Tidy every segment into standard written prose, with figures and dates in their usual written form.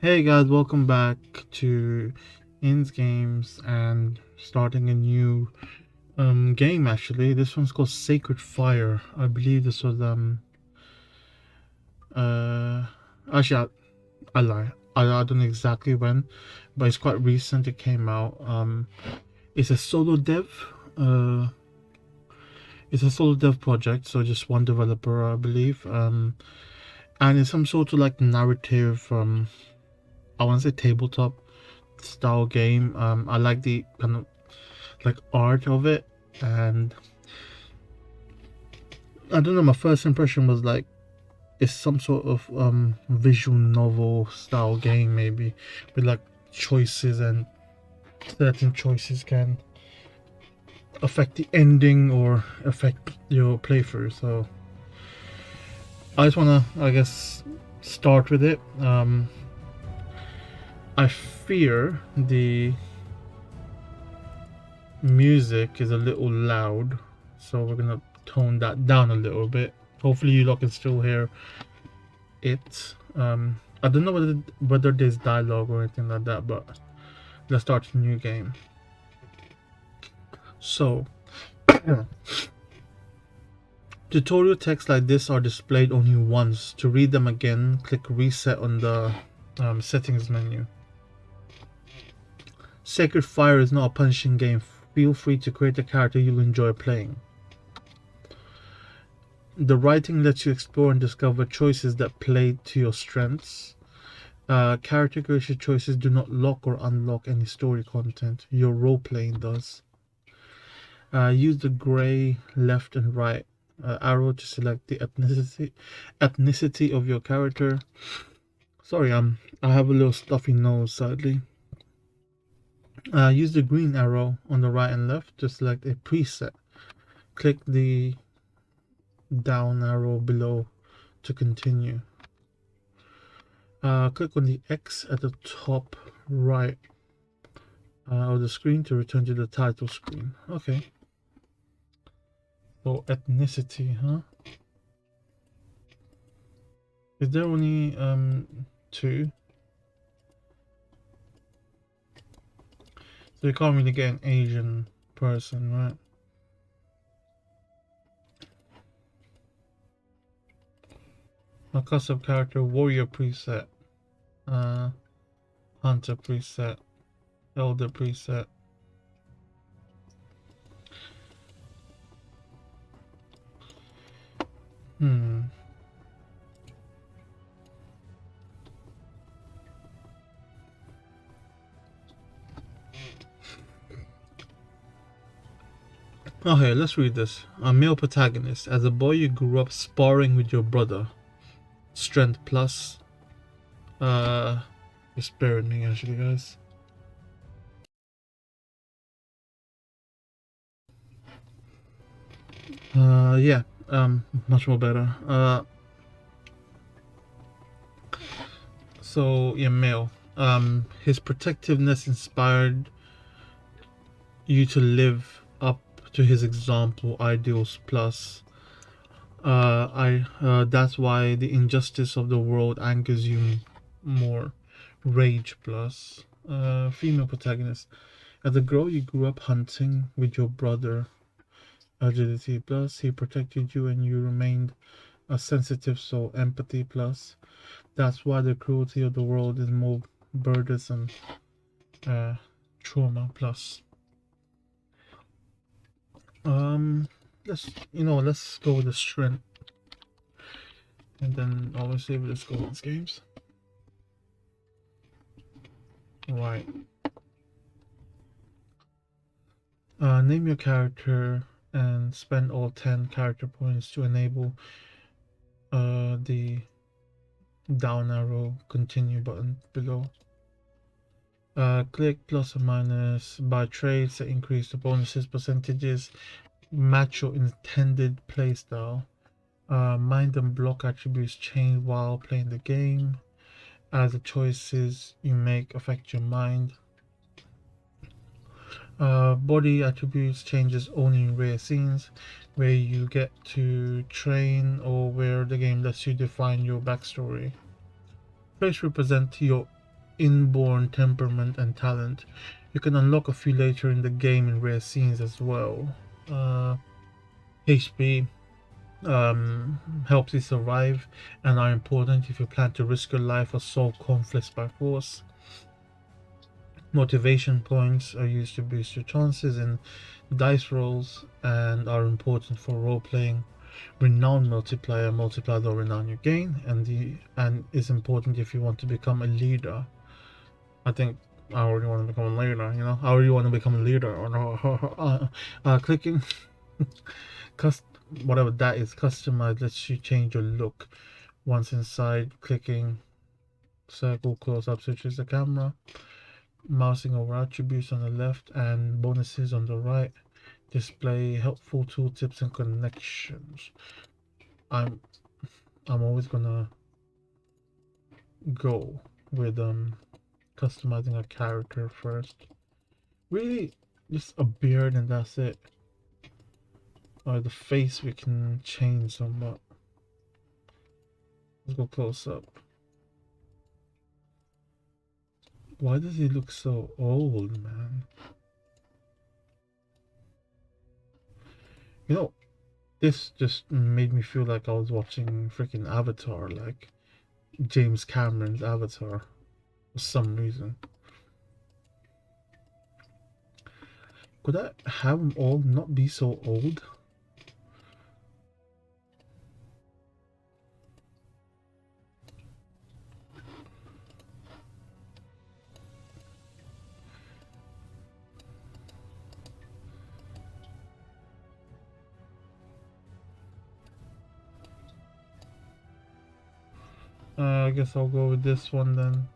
Hey guys, welcome back to InzGames and starting a new game actually. This one's called Sacred Fire. I believe this was uh actually I lie. I don't know exactly when, but it's quite recent it came out. It's a solo dev. Uh it's a solo dev project, so just one developer I believe. And it's some sort of like narrative I wanna say tabletop style game. I like the kind of like art of it, and I don't know, my first impression was like it's some sort of visual novel style game, maybe with like choices, and certain choices can affect the ending or affect your playthrough. So I just want to, I guess, start with it. I fear the music is a little loud, so we're gonna tone that down a little bit. Hopefully you lot can still hear it. I don't know whether there's dialogue or anything like that, but let's start a new game. So tutorial texts like this are displayed only once. To read them again, click reset on the settings menu. Sacred Fire is not a punishing game. Feel free to create a character you'll enjoy playing. The writing lets you explore and discover choices that play to your strengths. Character creation choices do not lock or unlock any story content. Your role playing does. Use the gray left and right arrow to select the ethnicity of your character. Sorry, I have a little stuffy nose, sadly. Use the green arrow on the right and left to select a preset. Click the down arrow below to continue. Click on the X at the top right of the screen to return to the title screen. Okay. So ethnicity, huh? Is there only two? So you can't really get an Asian person, right? A custom character, warrior preset, uh, hunter preset, elder preset. Hmm. Okay, let's read this. A male protagonist. As a boy, you grew up sparring with your brother. Strength plus. You're sparing me actually, guys. Yeah. Much more better. So yeah, male. His protectiveness inspired you to live up to his example, ideals plus. That's why the injustice of the world angers you more. Rage plus. Female protagonist. As a girl, you grew up hunting with your brother. Agility plus. He protected you and you remained a sensitive soul. Empathy plus. That's why the cruelty of the world is more burdensome. Trauma plus. Um, let's go with the strength, and then obviously let's go with games. Right. Name your character and spend all 10 character points to enable the down arrow continue button below. Click plus or minus by traits that increase the bonuses percentages. Match your intended playstyle. Mind and block attributes change while playing the game, as the choices you make affect your mind. Body attributes changes only in rare scenes where you get to train or where the game lets you define your backstory. Traits represent your inborn temperament and talent. You can unlock a few later in the game in rare scenes as well. HP helps you survive and are important if you plan to risk your life or solve conflicts by force. Motivation points are used to boost your chances in dice rolls and are important for role playing. Renown multiplier multiplies the renown you gain, and is important if you want to become a leader. I think I already want to become a leader. You know, I already want to become a leader. Or clicking, cust whatever that is, customize lets you change your look. Once inside, clicking circle close up switches the camera. Mousing over attributes on the left and bonuses on the right. Display helpful tooltips and connections. I'm always gonna go with customizing a character first. Really, just a beard and that's it. Or the face we can change somewhat. Let's go close up. Why does he look so old, man? You know, this just made me feel like I was watching freaking Avatar, like James Cameron's Avatar, for some reason. Could I have them all not be so old? I guess I'll go with this one then.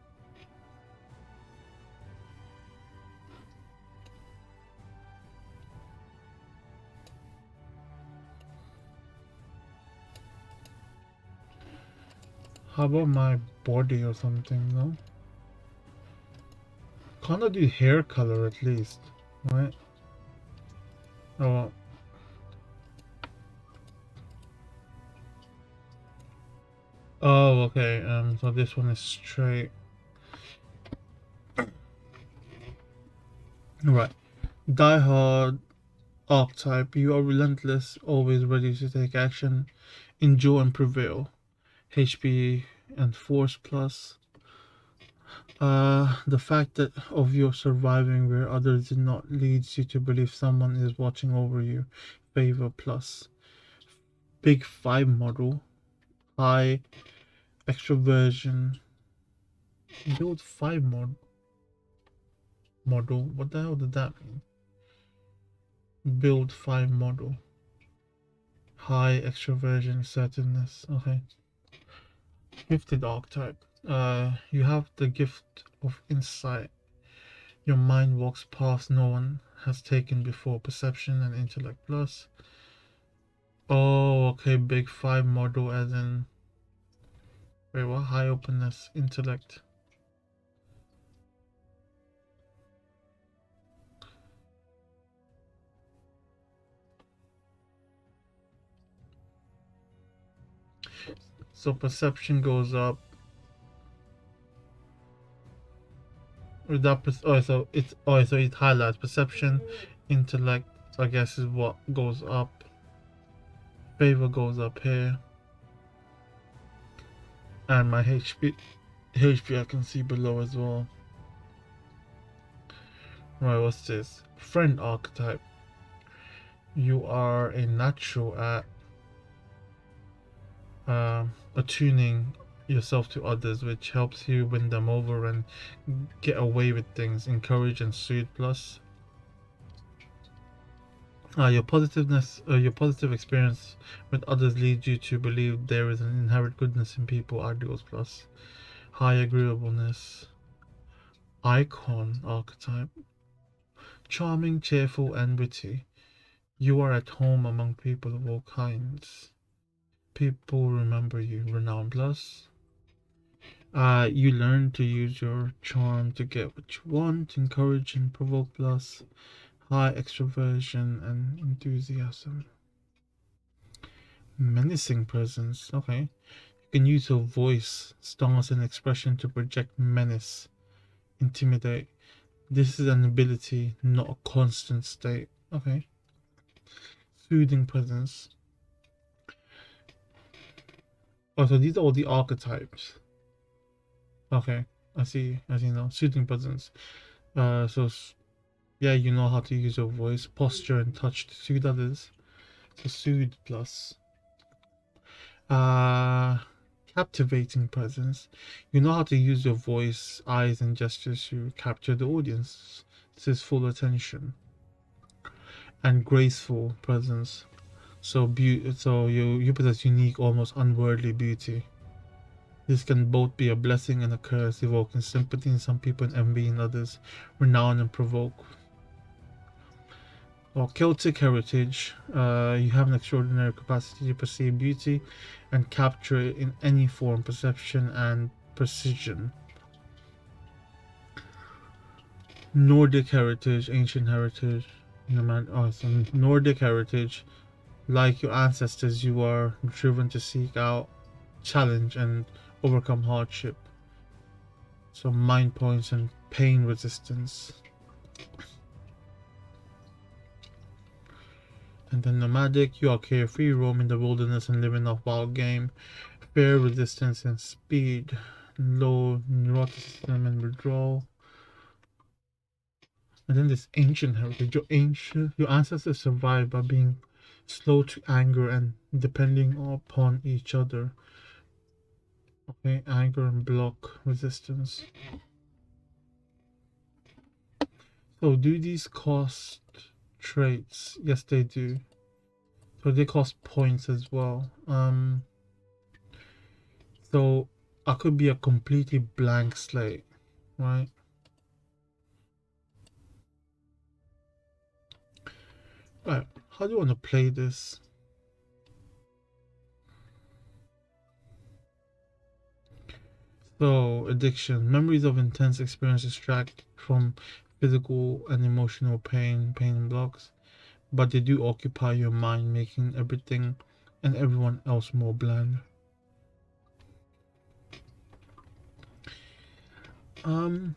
How about my body or something, no? Can't I do hair color at least, right? Oh, oh, okay. So this one is straight. Right. Die Hard archetype. You are relentless, always ready to take action, endure and prevail. HP and force plus. The fact that of your surviving where others did not leads you to believe someone is watching over you. Favor plus. Big 5 model. High extroversion. Build 5 model. What the hell did that mean? Build 5 model. High extroversion assertiveness. Okay. Gifted archetype. You have the gift of insight. Your mind walks past no one has taken before. Perception and intellect plus. Oh, okay. Big 5 model as in. Wait, what? High openness, intellect. So perception goes up. With that, so it highlights perception, intellect. I guess is what goes up. Favor goes up here, and my HP I can see below as well. Right, what's this? Friend archetype. You are a natural at attuning yourself to others, which helps you win them over and get away with things. Encourage and soothe plus. Your your positive experience with others leads you to believe there is an inherent goodness in people. Ideals plus. High agreeableness. Icon archetype. Charming, cheerful, and witty. You are at home among people of all kinds. People remember you. Renown plus. You learn to use your charm to get what you want. Encourage and provoke plus. High extroversion and enthusiasm. Menacing presence. Okay. You can use your voice, stance, and expression to project menace. intimidate. This is an ability, not a constant state. Okay. Soothing presence. Oh, so these are all the archetypes. Okay, I see now. Soothing presence. Yeah, you know how to use your voice, posture, and touch to soothe others. So soothe plus. Uh, Captivating presence. You know how to use your voice, eyes, and gestures to capture the audience. This is full attention. And graceful presence. So you possess unique, almost unworldly beauty. This can both be a blessing and a curse, evoking sympathy in some people and envy in others, renown and provoke. Or Celtic heritage, you have an extraordinary capacity to perceive beauty and capture it in any form, perception and precision. Nordic heritage, ancient heritage, Nordic heritage, like your ancestors, you are driven to seek out, challenge, and overcome hardship. So mind points and pain resistance. And then nomadic, you are carefree, roaming the wilderness and living off wild game. Fear, resistance, and speed. Low neuroticism and withdrawal. And then this ancient heritage. Your ancestors survived by being slow to anger and depending upon each other. Okay, anger and block resistance. So do these cost traits? Yes, they do. So they cost points as well. So I could be a completely blank slate, right? Right. How do you want to play this? So, addiction. Memories of intense experiences distract from physical and emotional pain blocks, but they do occupy your mind, making everything and everyone else more bland. Um,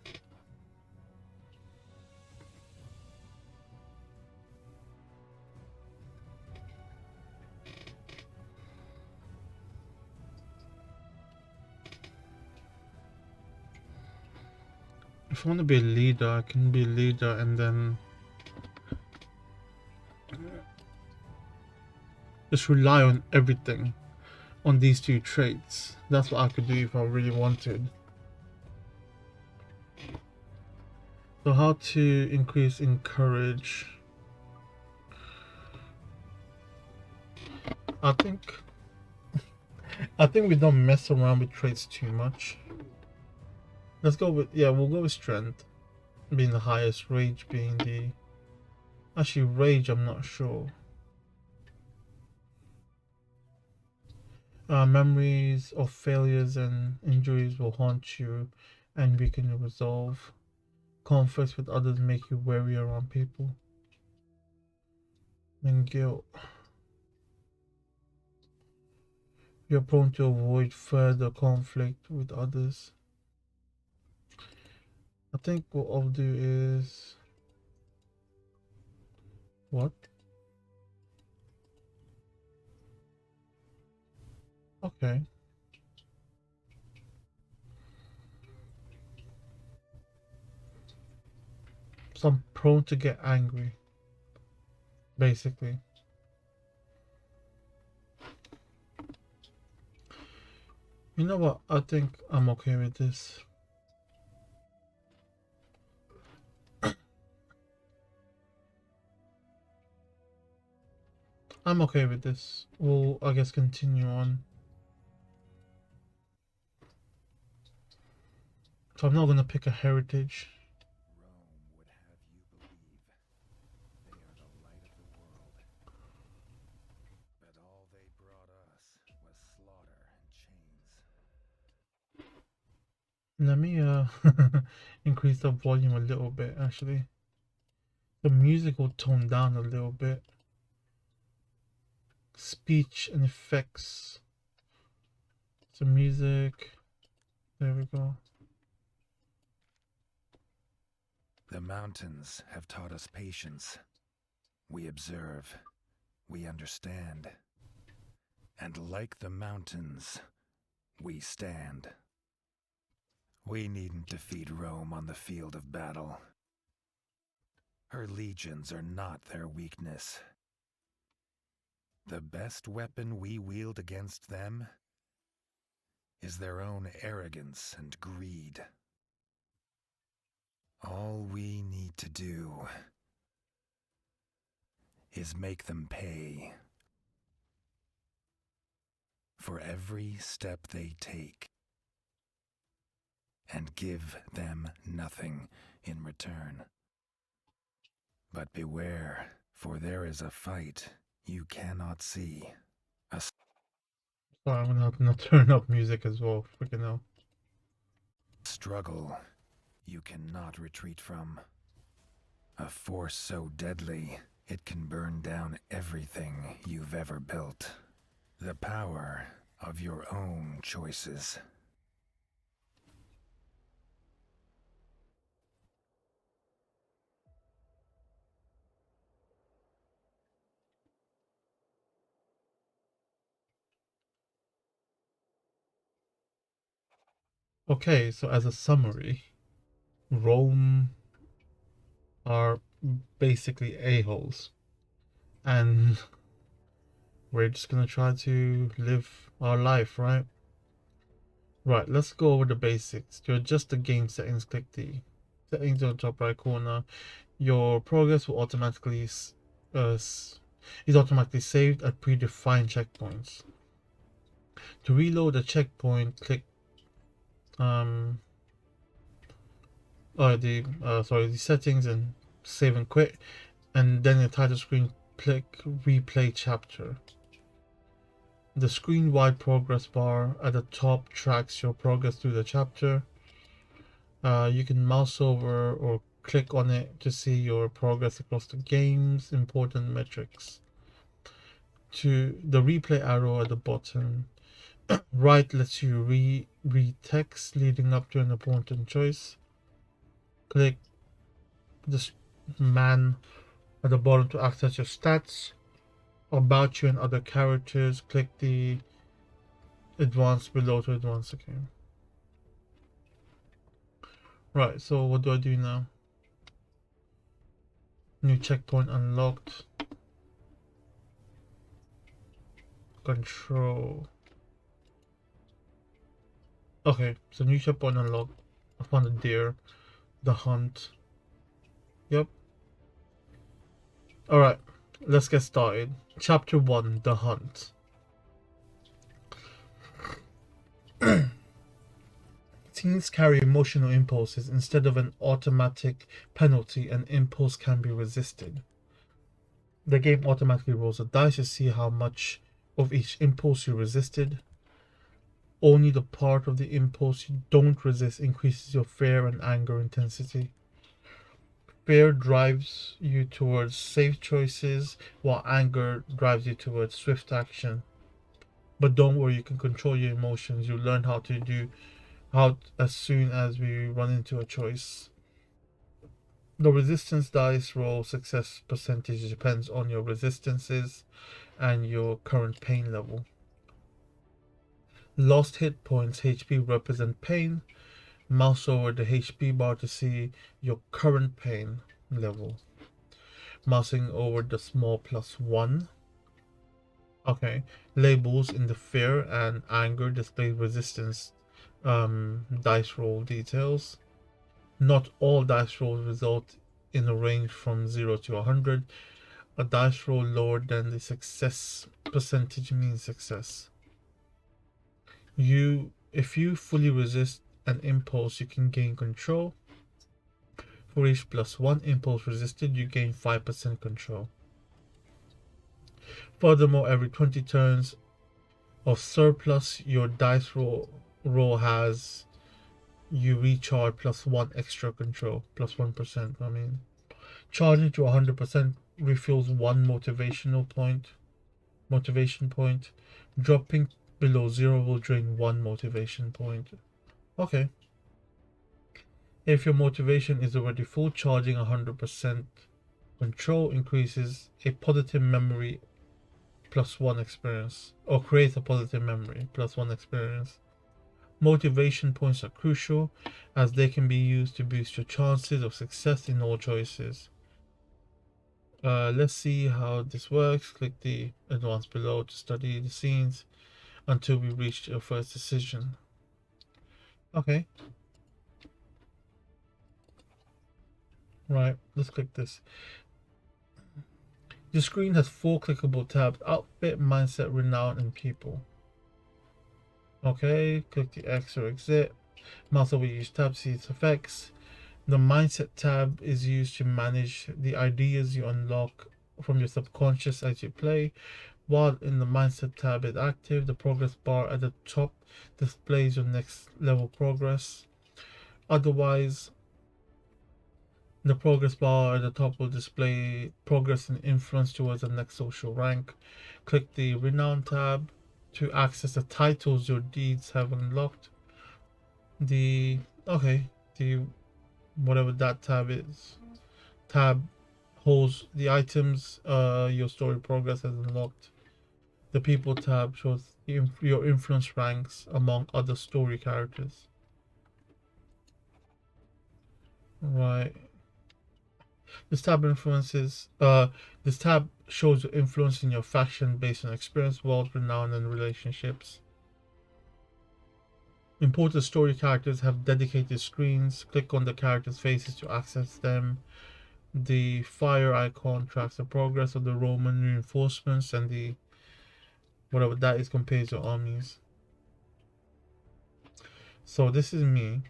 if I want to be a leader, I can be a leader and then just rely on everything on these two traits. That's what I could do if I really wanted. So how to increase in courage? I think we don't mess around with traits too much. Let's go with we'll go with strength being the highest, rage being the actually rage I'm not sure. Memories of failures and injuries will haunt you and weaken your resolve. Conflicts with others make you wary around people. And guilt. You're prone to avoid further conflict with others. I think what I'll do is what? Okay. So I'm prone to get angry, basically. You know what? I think I'm okay with this. I'm okay with this. We'll, I guess, continue on. So I'm not gonna pick a heritage. Rome would have you believe they are the light of the world. But all they brought us was slaughter and chains. Let me increase the volume a little bit actually. The music will tone down a little bit. Speech and effects. So music. There we go. The mountains have taught us patience. We observe, we understand, and like the mountains, we stand. We needn't defeat Rome on the field of battle. Her legions are not their weakness. The best weapon we wield against them is their own arrogance and greed. All we need to do is make them pay for every step they take and give them nothing in return. But beware, for there is a fight you cannot see. Sorry, I'm gonna have to turn up music as well. Freaking hell. Struggle you cannot retreat from. A force so deadly it can burn down everything you've ever built. The power of your own choices. Okay, so as a summary, Rome are basically a-holes. And we're just gonna try to live our life, right? Right, let's go over the basics. To adjust the game settings, click the settings on the top right corner. Your progress will automatically is automatically saved at predefined checkpoints. To reload a checkpoint, click the the settings and save and quit, and then in the title screen click replay chapter. The screen-wide progress bar at the top tracks your progress through the chapter. You can mouse over or click on it to see your progress across the game's important metrics. To the replay arrow at the bottom right lets you read text leading up to an important choice. Click this man at the bottom to access your stats, about you and other characters. Click the advanced below to advance the game. Right, so what do I do now? New checkpoint unlocked. Control. Okay, so new checkpoint unlocked. I found a deer. The hunt. Yep. Alright, let's get started. Chapter 1, The Hunt. Teens carry emotional impulses. Instead of an automatic penalty, an impulse can be resisted. The game automatically rolls a dice to see how much of each impulse you resisted. Only the part of the impulse you don't resist increases your fear and anger intensity. Fear drives you towards safe choices, while anger drives you towards swift action. But don't worry, you can control your emotions. You learn how to do how as soon as we run into a choice. The resistance dice roll success percentage depends on your resistances and your current pain level. Lost hit points (HP) represent pain. Mouse over the HP bar to see your current pain level. Mousing over the small +1. Okay. Labels in the fear and anger display resistance dice roll details. Not all dice rolls result in a range from 0 to 100. A dice roll lower than the success percentage means success. If you fully resist an impulse, you can gain control. For each +1 impulse resisted, you gain 5% control. Furthermore, every 20 turns of surplus your dice roll has, you recharge +1 extra control, +1%. I mean, charging to 100% refuels 1 motivation point. Dropping below 0 will drain 1 motivation point. Okay. If your motivation is already full, charging 100% control increases a positive memory plus one experience, or creates a positive memory plus one experience. Motivation points are crucial as they can be used to boost your chances of success in all choices. Let's see how this works. Click the advanced below to study the scenes until we reach your first decision. Okay. Right, let's click this. The screen has 4 clickable tabs: outfit, mindset, renown, and people. Okay, click the X or exit. Mouse over each tab to see its effects. The mindset tab is used to manage the ideas you unlock from your subconscious as you play. While in the mindset tab is active, the progress bar at the top displays your next level progress. Otherwise, the progress bar at the top will display progress and influence towards the next social rank. Click the Renown tab to access the titles your deeds have unlocked. The the whatever that tab is, tab holds the items your story progress has unlocked. The people tab shows your influence ranks among other story characters. Right. This tab influences. This tab shows your influence in your faction based on experience, world renown, and relationships. Important story characters have dedicated screens. Click on the characters' faces to access them. The fire icon tracks the progress of the Roman reinforcements and the whatever that is compared to armies. So this is me.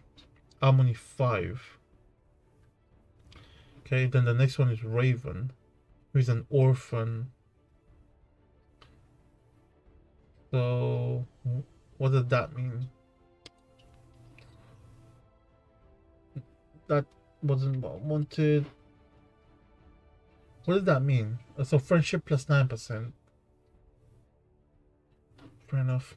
I'm only 5. Okay, then the next one is Raven, who's an orphan. So what does that mean? That wasn't what I wanted. What does that mean? So friendship plus 9%. Fair enough.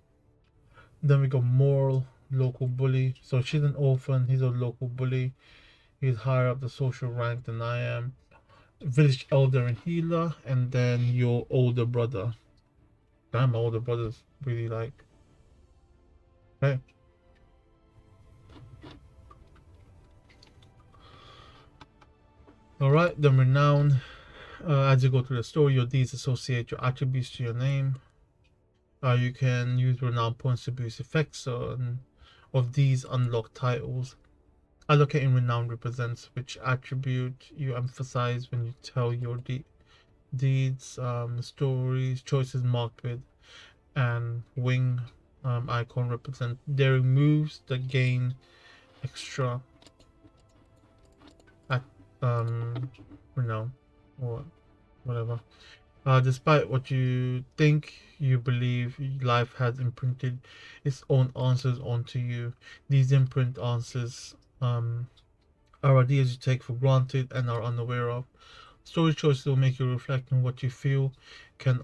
Then we got moral, local bully. So she's an orphan, he's a local bully. He's higher up the social rank than I am. Village elder and healer, and then your older brother. Damn, my older brother's really like. Okay. Alright, then renown. As you go through the story, your deeds associate your attributes to your name. You can use renown points to boost effects of these unlocked titles. Allocating renown represents which attribute you emphasize when you tell your deeds. Stories, choices marked with and wing icon represent daring moves that gain extra at renown or whatever. Despite what you think, you believe life has imprinted its own answers onto you. These imprint answers are ideas you take for granted and are unaware of. Story choices will make you reflect on what you feel, can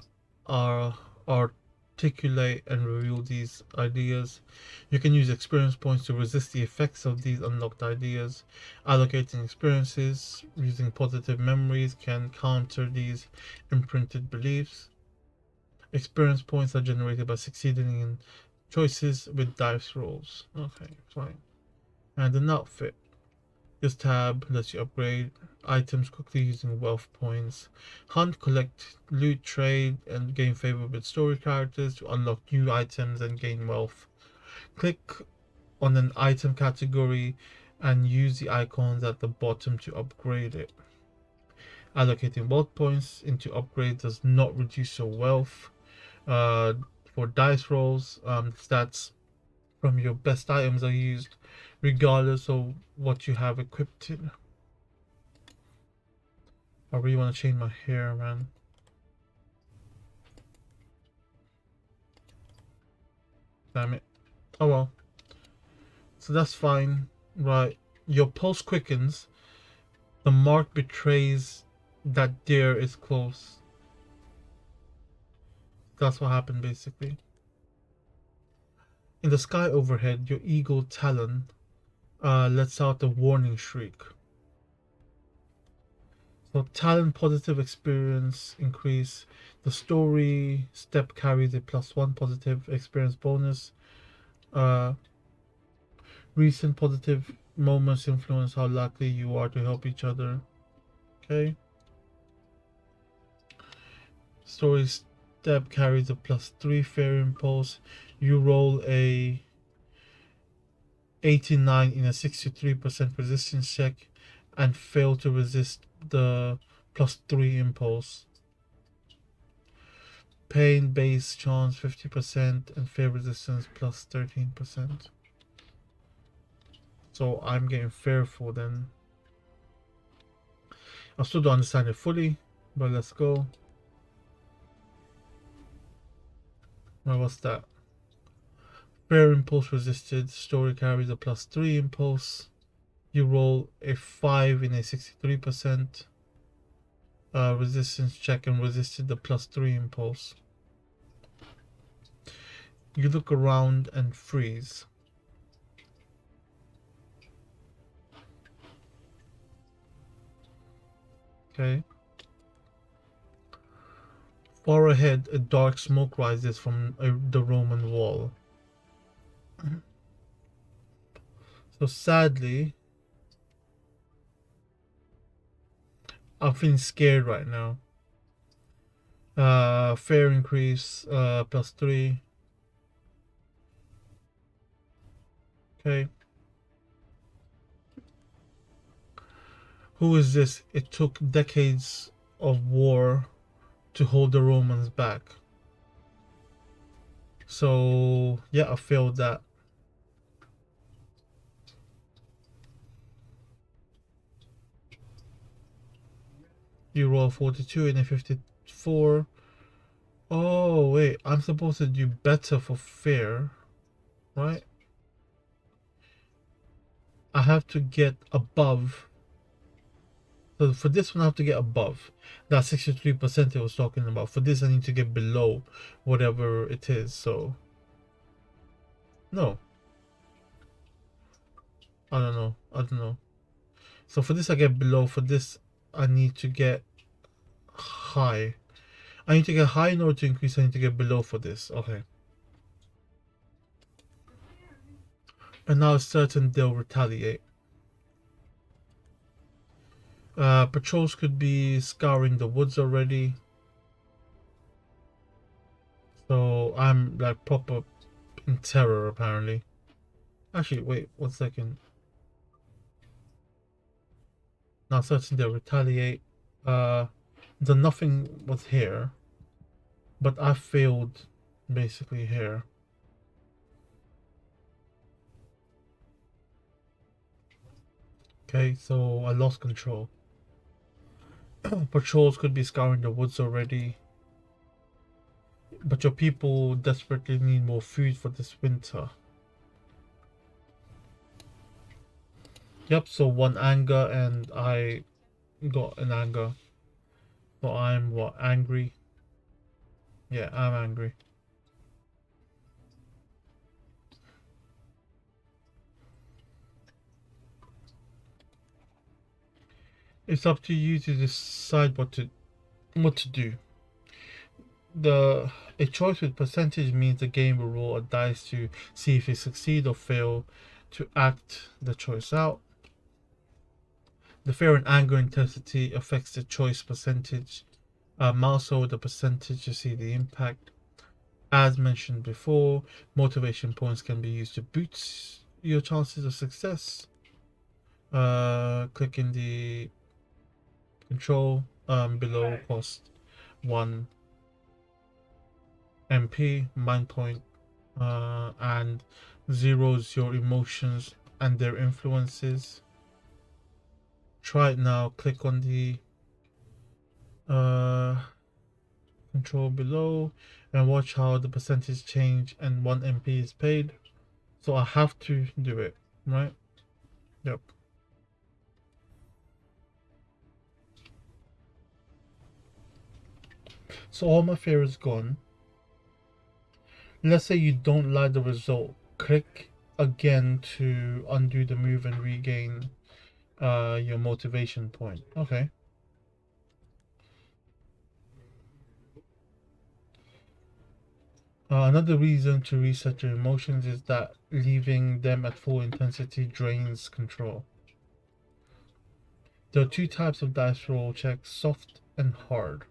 uh, articulate and reveal these ideas. You can use experience points to resist the effects of these unlocked ideas. Allocating experiences using positive memories can counter these imprinted beliefs. Experience points are generated by succeeding in choices with dice rolls. Okay, fine. And an outfit. This tab lets you upgrade items quickly using wealth points. Hunt, collect, loot, trade, and gain favor with story characters to unlock new items and gain wealth. Click on an item category and use the icons at the bottom to upgrade it. Allocating wealth points into upgrades does not reduce your wealth. Uh, for dice rolls, stats from your best items are used regardless of what you have equipped in. I really want to change my hair, man. Damn it. Oh well. So that's fine. Right. Your pulse quickens. The mark betrays that deer is close. That's what happened basically. In the sky overhead, your eagle talon lets out a warning shriek. So talent positive experience increase. The story step carries a +1 positive experience bonus. Uh, recent positive moments influence how likely you are to help each other. Okay. Story step carries a +3 fair impulse. You roll a 89 in a 63% resistance check and fail to resist the +3 impulse. Pain base chance 50% and fear resistance +13%. So I'm getting fearful then. I still don't understand it fully, but let's go. Well, what's that? Fear impulse resisted. Story carries a +3 impulse. You roll a 5 in a 63% resistance check and resisted the +3 impulse. You look around and freeze. Okay. Far ahead, a dark smoke rises from the Roman wall. So sadly, I'm feeling scared right now. Fear increase +3. Okay. Who is this? It took decades of war to hold the Romans back. So yeah, I failed that. You roll 42 and a 54. Oh wait, I'm supposed to do better for fear, right? I have to get above. So for this one, I have to get above that 63% it was talking about. For this, I need to get below whatever it is. So no, I don't know. I don't know. So for this, I get below. For this, I need to get high. I need to get high in order to increase. I need to get below for this. Okay. And now it's certain they'll retaliate. Patrols could be scouring the woods already. So I'm like proper in terror apparently. Actually, wait 1 second. Now certain they'll retaliate. The nothing was here, but I failed basically here. Okay, so I lost control. Patrols could be scouring the woods already. But your people desperately need more food for this winter. Yep, so 1 anger and I got an anger. So I'm what, angry? Yeah, I'm angry. It's up to you to decide what to do. A choice with percentage means the game will roll a dice to see if you succeed or fail to act the choice out. The fear and anger intensity affects the choice percentage. Mouse over the percentage to see the impact. As mentioned before, motivation points can be used to boost your chances of success. Click in the control below cost 1 MP, mind point, and zeros your emotions and their influences. Try it now. Click on the control below and watch how the percentage change and 1 MP is paid. So I have to do it, right? Yep. So all my fear is gone. Let's say you don't like the result. Click again to undo the move and regain your motivation point. Okay. Another reason to reset your emotions is that leaving them at full intensity drains control. There are two types of dice roll checks: soft and hard.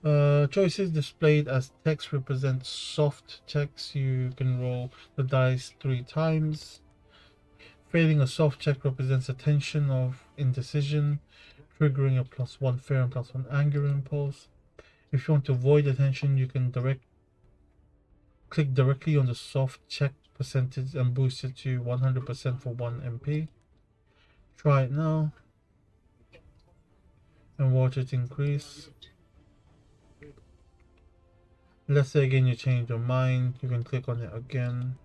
Choices displayed as text represent soft checks. You can roll the dice 3 times. Failing a soft check represents a tension of indecision, triggering a +1 fear and +1 anger impulse. If you want to avoid the tension, you can click directly on the soft check percentage and boost it to 100% for 1 MP. Try it now and watch it increase. Let's say again you change your mind, you can click on it again.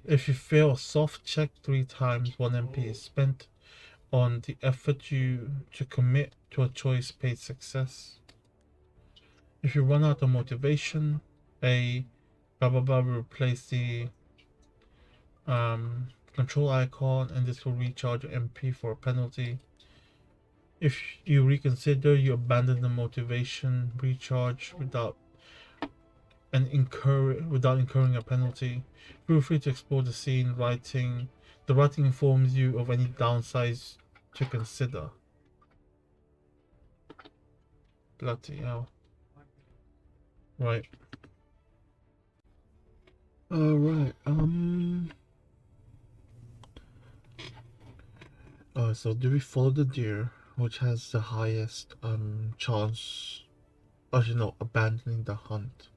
If you fail a soft check 3 times, 1 MP is spent on the effort you to commit to a choice paid success. If you run out of motivation, a blah blah blah will replace the control icon, and this will recharge your MP for a penalty. If you reconsider, you abandon the motivation recharge without incurring a penalty. Feel free to explore the scene. The writing informs you of any downsides to consider. Bloody hell. Right. Alright, so do we follow the deer, which has the highest chance, actually no, abandoning the hunt.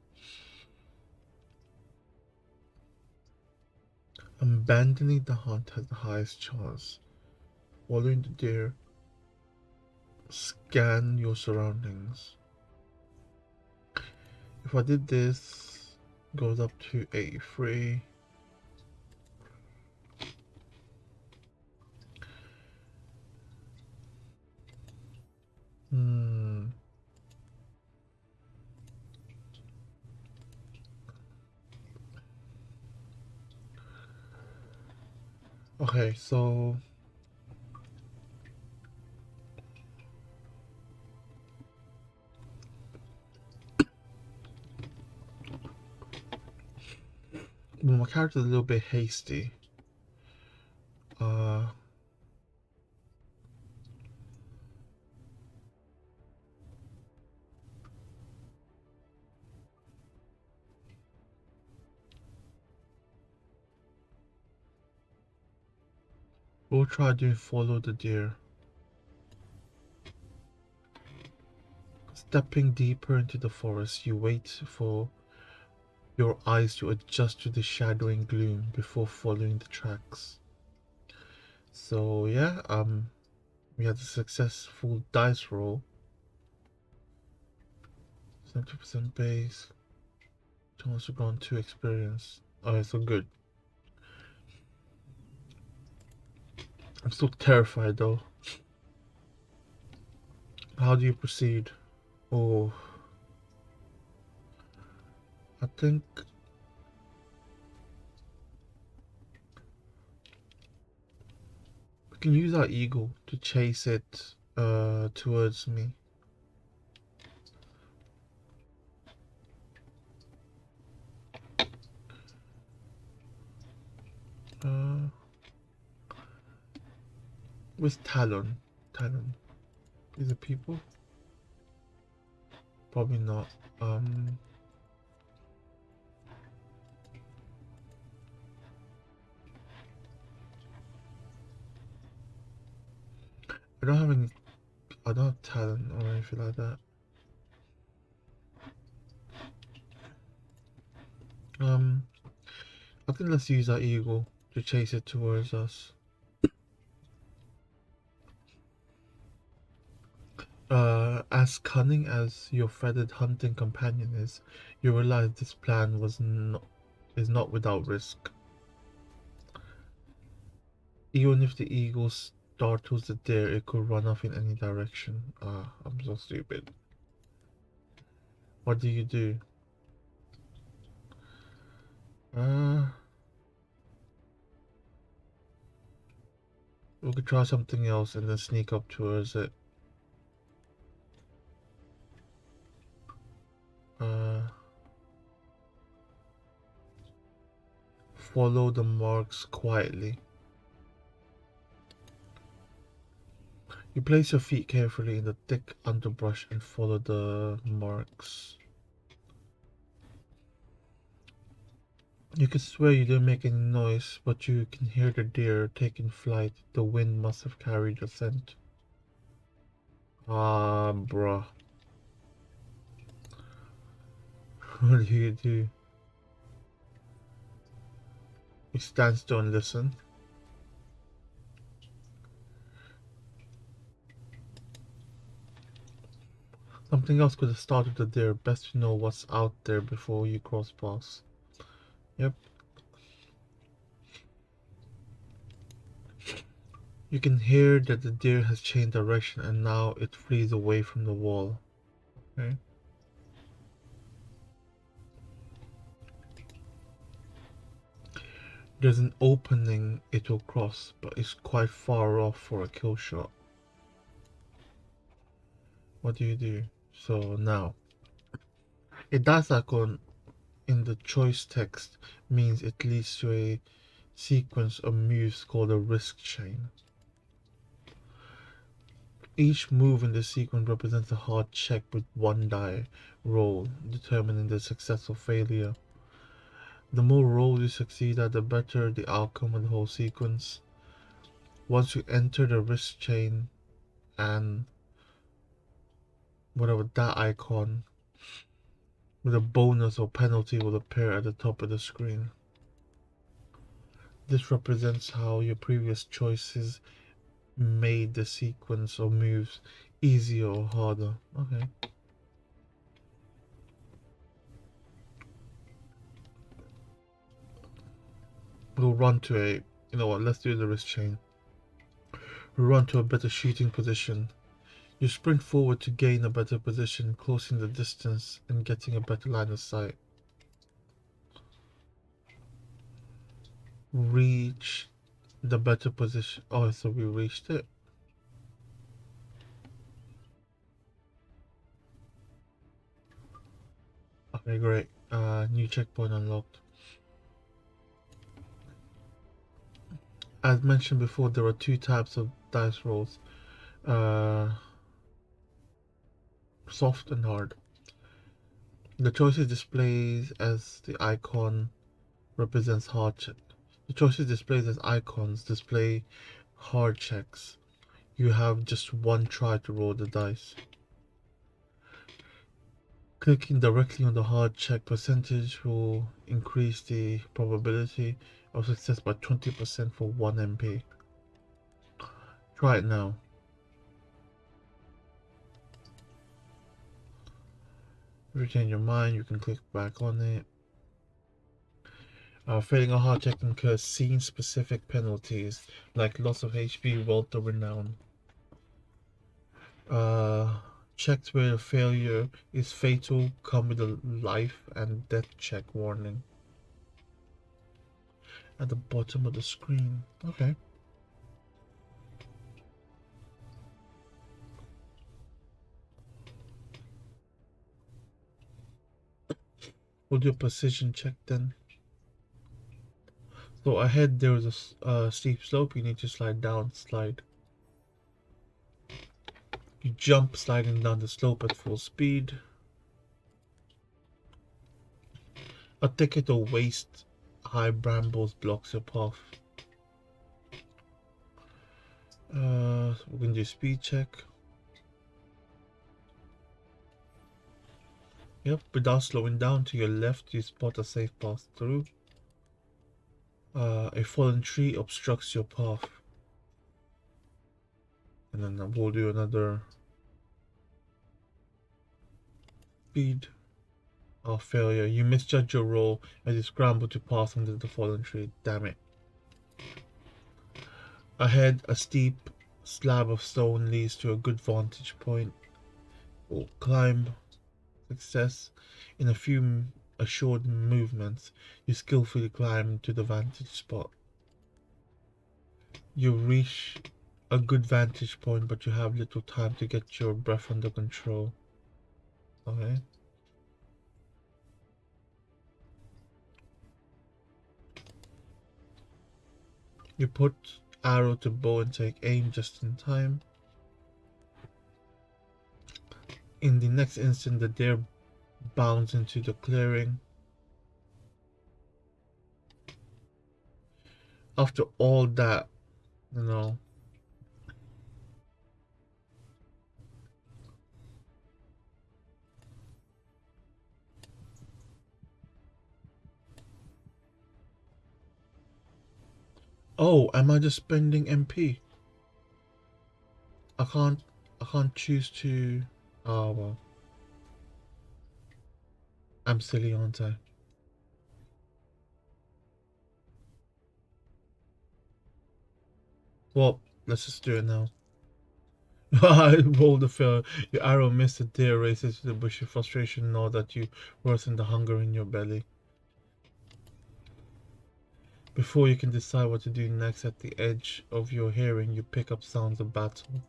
Abandoning the hunt has the highest chance. Following the deer, scan your surroundings. If I did this, goes up to 83. Okay, so well, my character's a little bit hasty. We'll try doing follow the deer. Stepping deeper into the forest, you wait for your eyes to adjust to the shadowing gloom before following the tracks. So yeah, we had a successful dice roll. 70% base. Chance to go on 2 experience. Alright, so good. I'm still terrified though. How do you proceed? Oh, I think we can use our eagle to chase it towards me. With Talon. Is it people? Probably not. I don't have any. I don't have talent or anything like that. I think let's use our eagle to chase it towards us. As cunning as your feathered hunting companion is, you realize this plan is not without risk. Even if the eagle startles the deer, it could run off in any direction. I'm so stupid. What do you do? Uh, we could try something else and then sneak up towards it. Uh, Follow the marks quietly. You place your feet carefully in the thick underbrush and follow the marks. You can swear you didn't make any noise, but you can hear the deer taking flight. The wind must have carried the scent. Ah, bruh. What do you do? You stand still and listen. Something else could have started the deer. Best to know what's out there before you cross paths. Yep. You can hear that the deer has changed direction and now it flees away from the wall. Okay. There's an opening it will cross, but it's quite far off for a kill shot. What do you do? So now, a dice icon in the choice text means it leads to a sequence of moves called a risk chain. Each move in the sequence represents a hard check with one die roll, determining the success or failure. The more rolls you succeed at, the better the outcome of the whole sequence. Once you enter the risk chain and whatever that icon with a bonus or penalty will appear at the top of the screen. This represents how your previous choices made the sequence of moves easier or harder. Okay. We'll run to a, you know what, let's do the risk chain. We'll run to a better shooting position. You sprint forward to gain a better position, closing the distance and getting a better line of sight. Reach the better position. Oh, so we reached it. Okay, great. New checkpoint unlocked. As mentioned before, there are two types of dice rolls. Uh, Soft and hard. The choices displays as the icon represents hard check. The choices displayed as icons display hard checks. You have just one try to roll the dice. Clicking directly on the hard check percentage will increase the probability of success by 20% for 1 MP. Try it now. If you change your mind, you can click back on it. Failing a hard check incurs scene-specific penalties like loss of HP, wealth, or renown. Checks where a failure is fatal come with a life and death check warning at the bottom of the screen. Okay. We'll do a precision check then. So ahead there is a steep slope. You need to slide down, slide. You jump sliding down the slope at full speed. A thicket or waist high brambles blocks your path. We're gonna do speed check. Yep, without slowing down to your left, you spot a safe path through. A fallen tree obstructs your path. And then we'll do another speed of failure. You misjudge your roll as you scramble to pass under the fallen tree. Damn it. Ahead, a steep slab of stone leads to a good vantage point. We'll climb. Success. In a few assured movements, you skillfully climb to the vantage spot. You reach a good vantage point, but you have little time to get your breath under control. Okay. You put arrow to bow and take aim just in time. In the next instant, the deer bounds into the clearing. After all that, you know, oh, am I just spending MP? I can't I can't choose to. Oh well, I'm silly, aren't I? Well, let's just do it now. I rolled a fail. Your arrow missed. The deer races to the bush. Your frustration know that you worsen the hunger in your belly. Before you can decide what to do next, at the edge of your hearing, you pick up sounds of battle.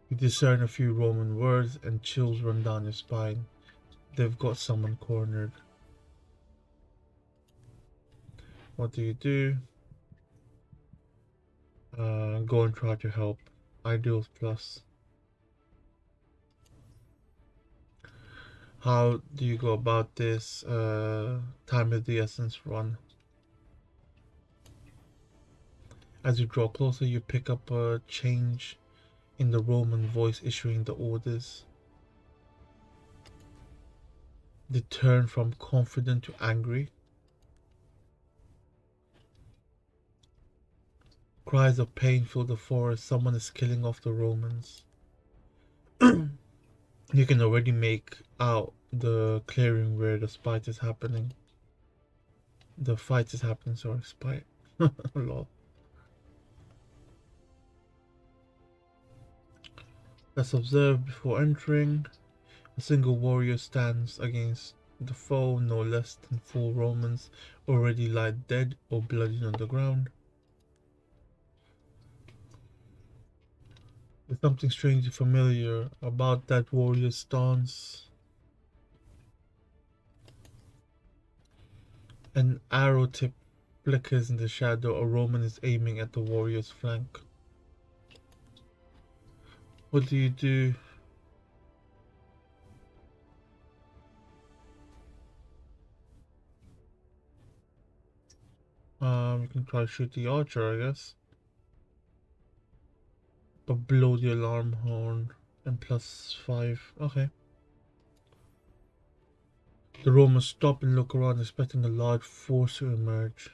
You discern a few Roman words and chills run down your spine. They've got someone cornered. What do you do? Go and try to help. Ideals plus. How do you go about this? Time of the essence run. As you draw closer, you pick up a change in the Roman voice issuing the orders. They turn from confident to angry. Cries of pain fill the forest. Someone is killing off the Romans. You can already make out the clearing where the fight is happening. Sorry, spite. Lol. Let's observe before entering. A single warrior stands against the foe, no less than 4 Romans already lie dead or bloodied on the ground. There's something strangely familiar about that warrior's stance. An arrow tip flickers in the shadow. A Roman is aiming at the warrior's flank. What do you do? You can try to shoot the archer, I guess. But blow the alarm horn and +5. Okay. The Romans stop and look around, expecting a large force to emerge.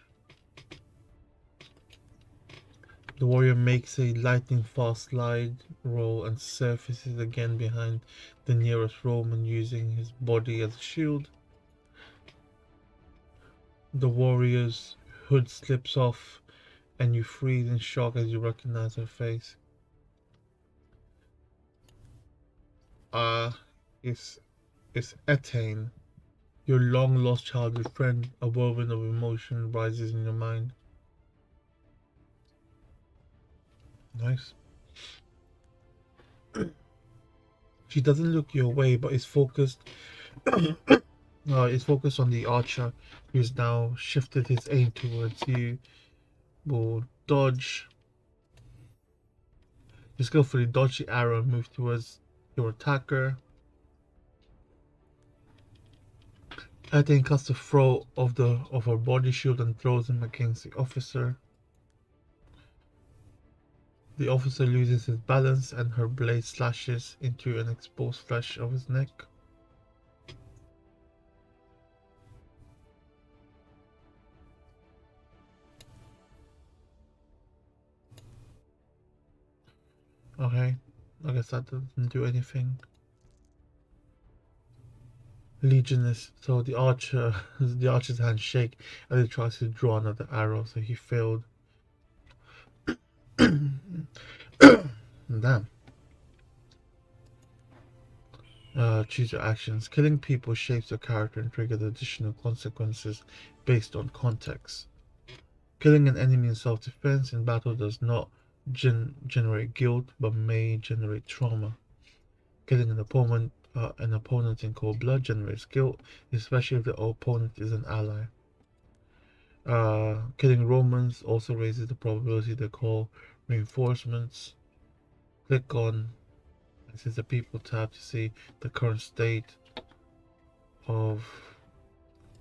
The warrior makes a lightning fast slide roll and surfaces again behind the nearest Roman, using his body as a shield. The warrior's hood slips off and you freeze in shock as you recognize her face. It's Etaine, your long lost childhood friend. A whirlwind of emotion rises in your mind. Nice. She doesn't look your way, but is focused. Is focused on the archer, who's now shifted his aim towards you. Will dodge. You skillfully dodge the arrow and move towards your attacker. Etienne cuts the throat of her body shield and throws him against the officer. The officer loses his balance and her blade slashes into an exposed flesh of his neck. Okay, I guess that doesn't do anything. Legionist, so the archer's hands shake as he tries to draw another arrow, so he failed. Damn. Choose your actions. Killing people shapes your character and triggers additional consequences based on context. Killing an enemy in self-defense in battle does not generate guilt, but may generate trauma. Killing an opponent in cold blood generates guilt, especially if the opponent is an ally. Killing Romans also raises the probability they call reinforcements. Click on this is the people tab to see the current state of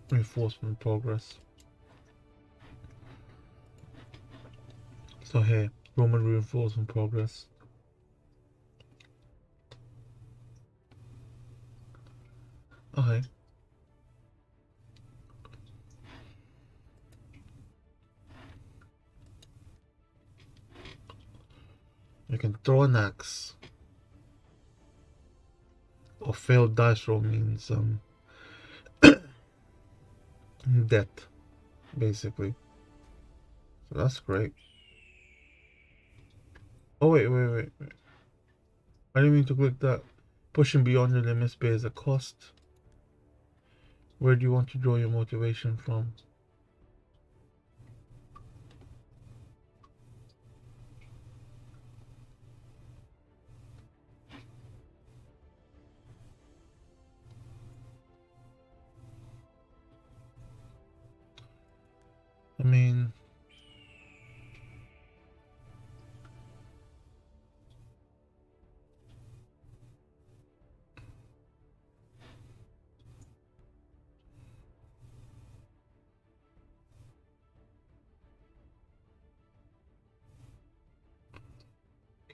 reinforcement progress. So here, Roman reinforcement progress. Okay. You can throw an axe. Or failed dice roll means death, basically. So that's great. Oh wait. I didn't mean to click that. Pushing beyond your limits bears a cost. Where do you want to draw your motivation from? I mean,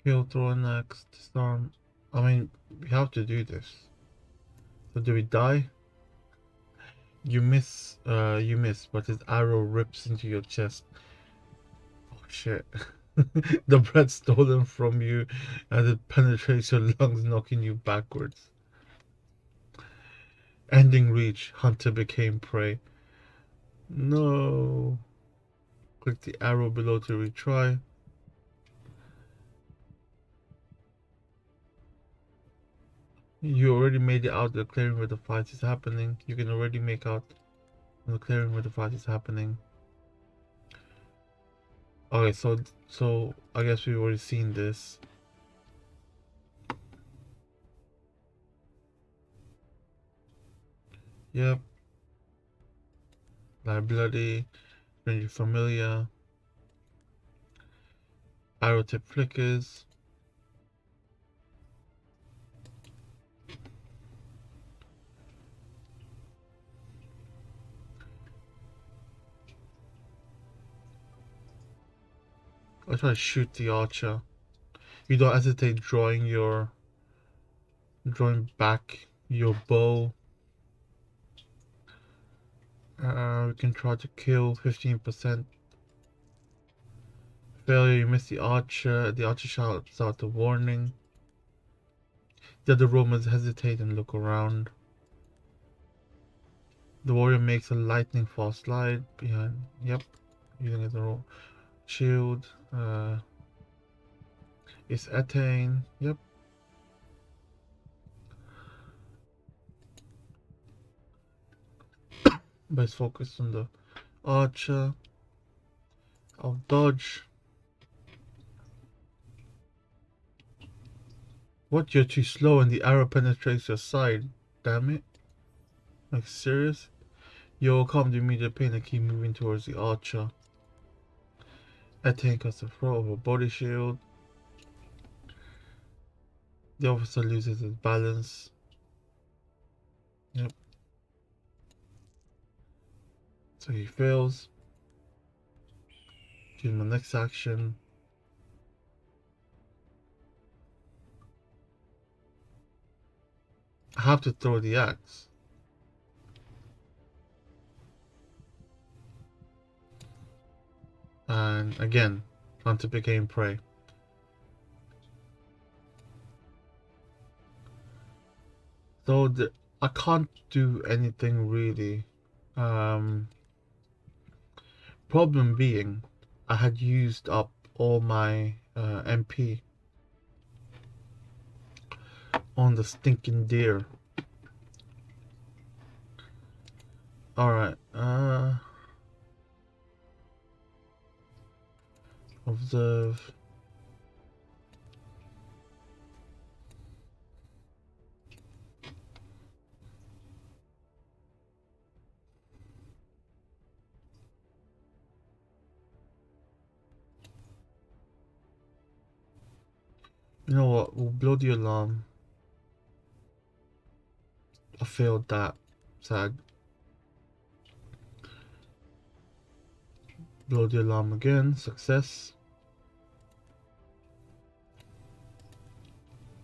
kill, throw an axe, disarm. I mean, we have to do this. So do we die? You miss, but his arrow rips into your chest. Oh shit. The breath stolen from you and it penetrates your lungs, knocking you backwards. Ending reach, hunter became prey. No. Click the arrow below to retry. You already made it out of the clearing where the fight is happening. You can already make out the clearing where the fight is happening. Okay, so I guess we've already seen this. Yep. Liability, stranger familiar, arrow tip flickers. I try to shoot the archer. You don't hesitate drawing back your bow. We can try to kill 15%. Failure, you miss the archer. The archer shouts out a warning. The other Romans hesitate and look around. The warrior makes a lightning fast slide behind. Yep, using it as a shield. It's attain. Yep. But it's focused on the archer. I'll dodge. What? You're too slow and the arrow penetrates your side. Damn it. Like, serious? You overcome the immediate pain and keep moving towards the archer. Attain casts a throw of a body shield. The officer loses his balance. Yep. So he fails. Choose my next action. I have to throw the axe. And again, hunter became prey. So I can't do anything really. Problem being, I had used up all my MP. on the stinking deer. Alright, observe. You know what, we'll blow the alarm. I failed that. Sad. Blow the alarm again. Success.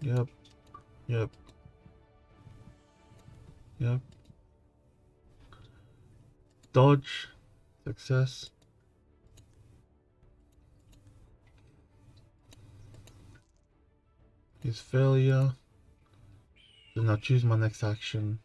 Yep. Yep. Yep. Dodge. Success. Is failure. Then I'll choose my next action.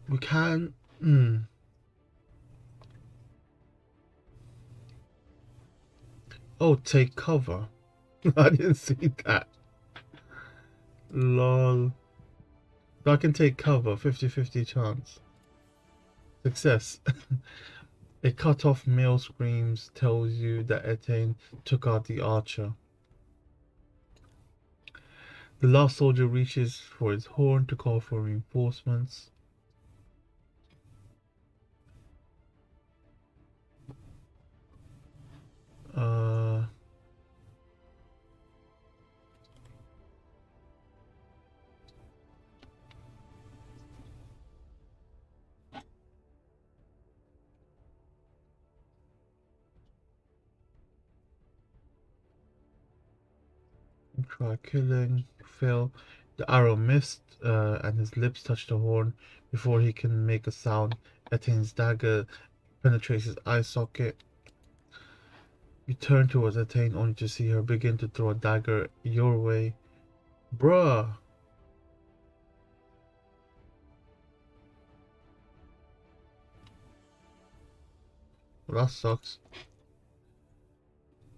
We can. Oh, take cover. I didn't see that. Lol. So I can take cover. 50-50 chance. Success. A cut off male screams tells you that Etienne took out the archer. The last soldier reaches for his horn to call for reinforcements. Uh, try killing. Fail. The arrow missed, and his lips touch the horn before he can make a sound. Etienne's dagger penetrates his eye socket. You turn towards Etienne only to see her begin to throw a dagger your way. Bruh! Well, that sucks.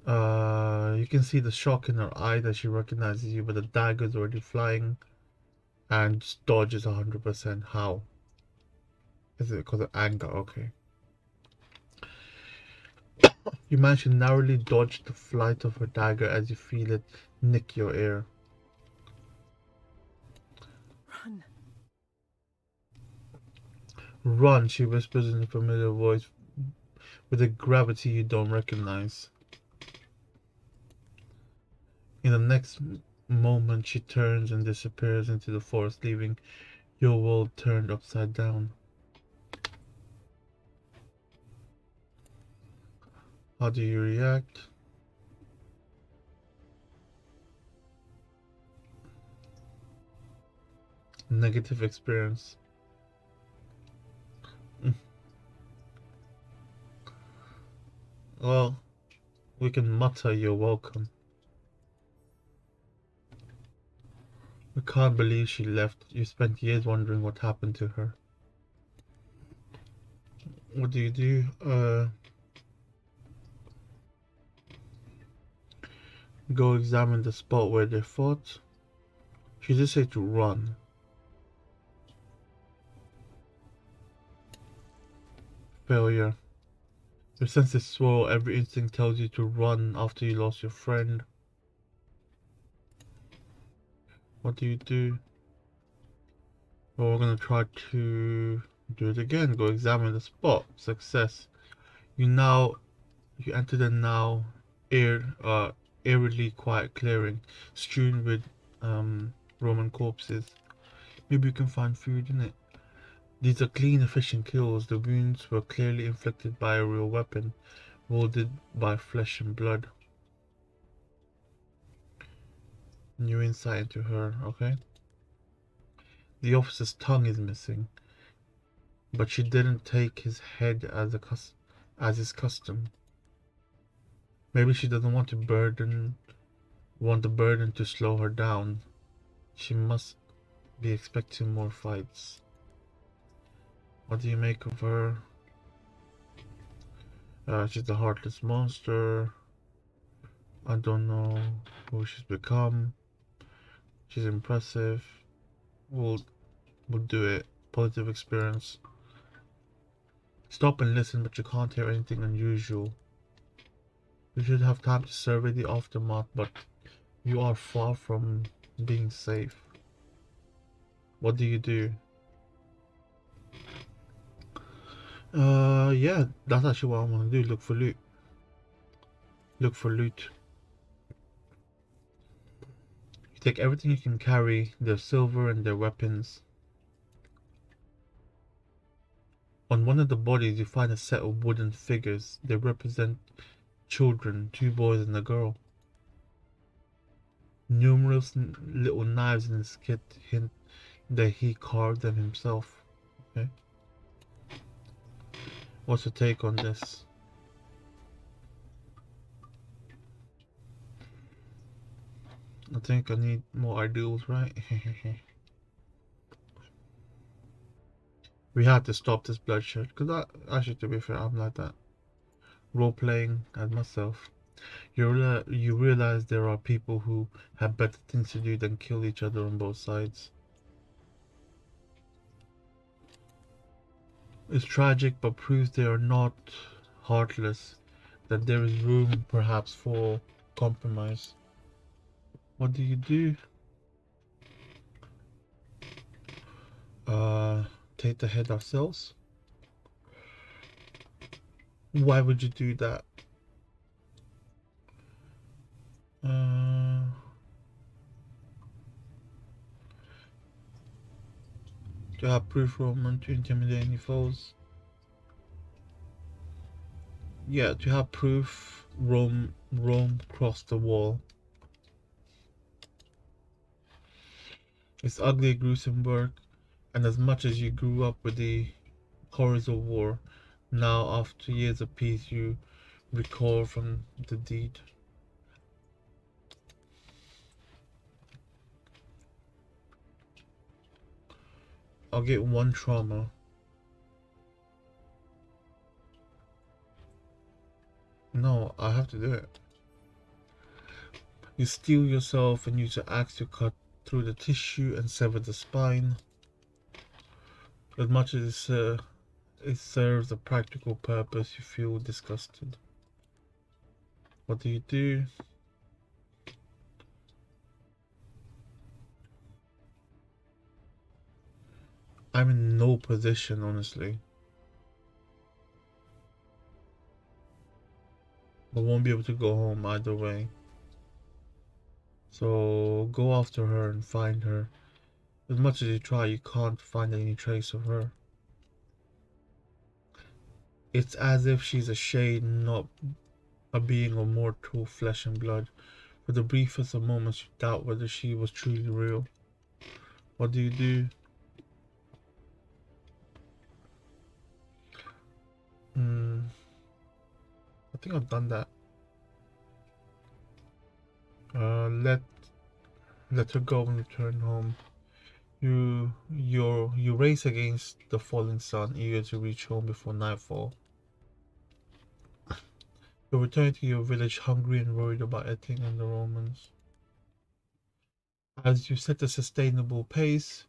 You can see the shock in her eye that she recognizes you, but the dagger is already flying and dodges 100%. How? Is it because of anger? Okay. You manage to narrowly dodge the flight of her dagger as you feel it nick your ear. Run. Run, she whispers in a familiar voice with a gravity you don't recognize. In the next moment, she turns and disappears into the forest, leaving your world turned upside down. How do you react? Negative experience. Well, we can mutter you're welcome. I can't believe she left. You spent years wondering what happened to her. What do you do? Go examine the spot where they fought. She just said to run. Failure. Your senses swirl. Every instinct tells you to run after you lost your friend. What do you do? Well, we're gonna try to do it again. Go examine the spot. Success. You enter the now eerily quiet clearing, strewn with Roman corpses. Maybe you can find food in it. These are clean, efficient kills. The wounds were clearly inflicted by a real weapon, molded by flesh and blood. New insight into her, okay? The officer's tongue is missing, but she didn't take his head as his custom. Maybe she doesn't want the burden to slow her down. She must be expecting more fights. What do you make of her? She's a heartless monster. I don't know who she's become. She's impressive. We'll do it. Positive experience. Stop and listen, but you can't hear anything unusual. You should have time to survey the aftermath, but you are far from being safe. What do you do? Yeah, that's actually what I want to do. Look for loot. Look for loot. You take everything you can carry, their silver and their weapons. On one of the bodies, you find a set of wooden figures. They represent children, 2 boys and a girl. Numerous little knives in his kit hint that he carved them himself. Okay. What's your take on this? I think I need more ideals, right? We have to stop this bloodshed. Because actually, to be fair, I'm like that. Role playing as myself. You realize there are people who have better things to do than kill each other on both sides. It's tragic, but proves they are not heartless. That there is room, perhaps, for compromise. What do you do? Take the head ourselves? Why would you do that? To have proof Roman to intimidate any foes. Yeah, to have proof Rome crossed the wall. It's ugly, gruesome work, and as much as you grew up with the horrors of war, now after years of peace you recoil from the deed. I'll get 1 trauma. No, I have to do it. You steel yourself and use your axe to cut through the tissue and sever the spine. As much as it serves a practical purpose, you feel disgusted. What do you do? I'm in no position, honestly. But won't be able to go home either way. So go after her and find her. As much as you try, you can't find any trace of her. It's as if she's a shade, not a being of mortal flesh and blood. For the briefest of moments, you doubt whether she was truly real. What do you do? I think I've done that. Let her go and return home. You race against the falling sun, eager to reach home before nightfall. You return to your village hungry and worried about Eting and the Romans. As you set a sustainable pace,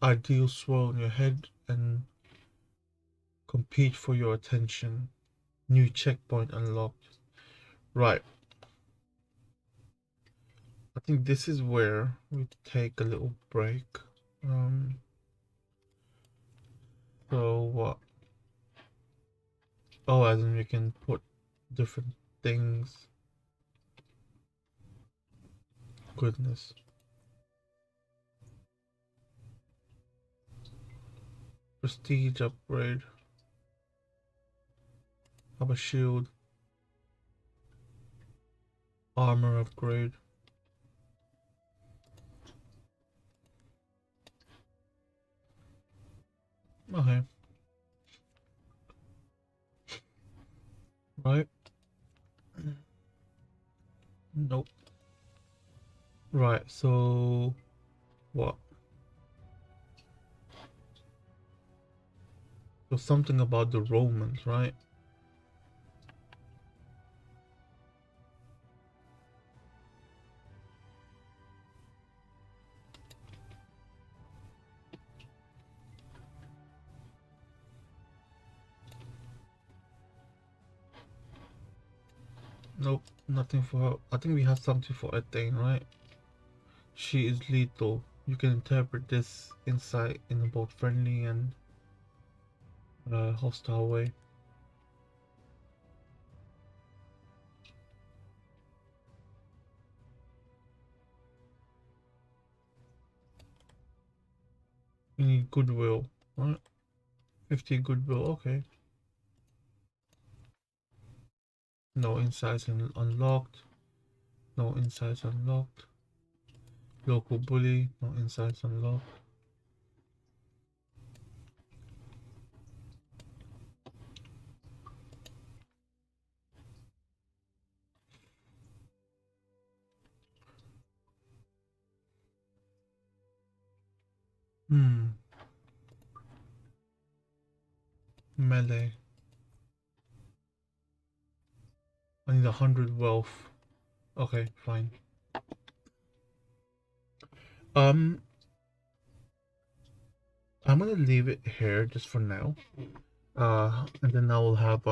ideals swirl in your head and compete for your attention. New checkpoint unlocked. Right. I think this is where we take a little break. So what? Oh, as in we can put different things. Goodness. Prestige upgrade. Have a shield. Armor upgrade. Okay. Right. Nope. Right. So what? So something about the Romans, right? Nope. Nothing for her. I think we have something for Ethane, right? She is lethal. You can interpret this insight in a both friendly and hostile way. You need goodwill, right? 50 goodwill, okay. No insights unlocked. No insights unlocked. Local bully. No insights unlocked. Hmm. Melee. I need 100 wealth. Okay, fine. Um, I'm gonna leave it here just for now. And then I will have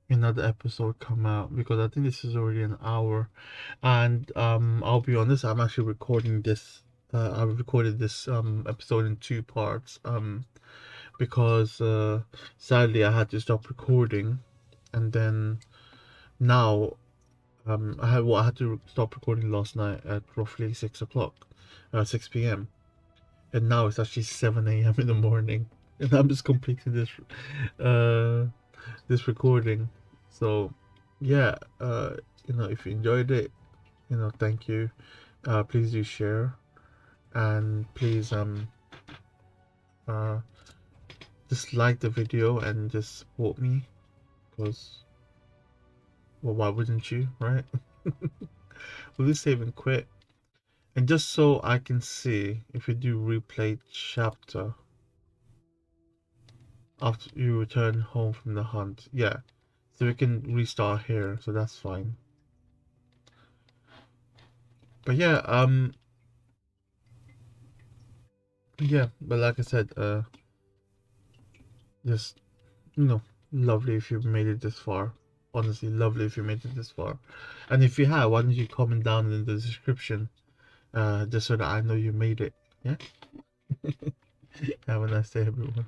another episode come out because I think this is already an hour. And I'll be honest, I'm actually recording this. I recorded this episode in two parts. Because sadly I had to stop recording, and then now I had to stop recording last night at roughly 6 o'clock, 6 p.m. And now it's actually 7 a.m. in the morning, and I'm just completing uh this recording. So yeah, if you enjoyed it, thank you. Please do share, and please uh just like the video and just support me, because well, why wouldn't you, right? Will you save and quit? And just so I can see if you do replay chapter after you return home from the hunt. Yeah. So we can restart here, so that's fine. But yeah, but like I said, just lovely if you made it this far. Honestly, lovely if you made it this far. And if you have, why don't you comment down in the description, just so that I know you made it. Yeah. Have a nice day, everyone.